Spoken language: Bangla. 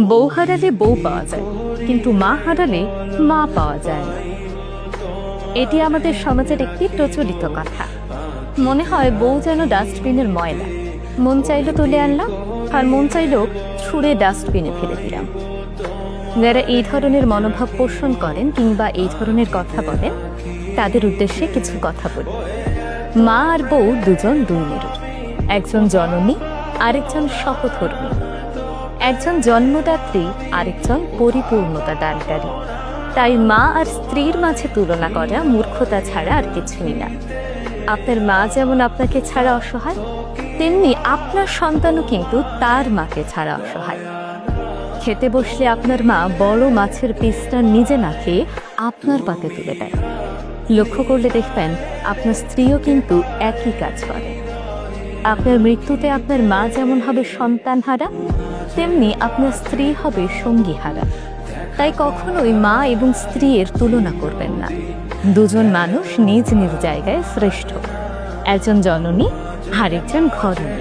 বউ হারালে বউ পাওয়া যায়, কিন্তু মা হারালে মা পাওয়া যায় না। এটি আমাদের সমাজের একটি প্রচলিত কথা। মনে হয় বউ যেন ডাস্টবিনের ময়লা, মন চাইলো তুলে আনলাম, আর মন চাইলো ছুঁড়ে ডাস্টবিনে ফেলে দিলাম। যারা এই ধরনের মনোভাব পোষণ করেন কিংবা এই ধরনের কথা বলেন, তাদের উদ্দেশ্যে কিছু কথা বলি। মা আর বউ দুজন দুই মেরু, একজন জননী, আরেকজন সহধর্মী। একজন জন্মদাত্রী, আরেকজন পরিপূর্ণতা দানকারী। তাই মা আর স্ত্রীর মাঝে তুলনা করা মূর্খতা ছাড়া আর কিছুই না। আপনার মা যেমন আপনাকে ছাড়া অসহায়, তেমনি আপনার সন্তানও কিন্তু তার মাকে ছাড়া অসহায়। খেতে বসলে আপনার মা বড় মাছের পিসটা নিজে না খেয়ে আপনার পাতে তুলে দেয়। লক্ষ্য করলে দেখবেন আপনার স্ত্রীও কিন্তু একই কাজ করে। আপনার মৃত্যুতে আপনার মা যেমন হবে সন্তানহারা, তেমনি আপনার স্ত্রী হবে সঙ্গীহারা। তাই কখনোই মা এবং স্ত্রীর তুলনা করবেন না। দুজন মানুষ নিজ নিজ জায়গায় শ্রেষ্ঠ, একজন জননী, আরেকজন ঘরণী।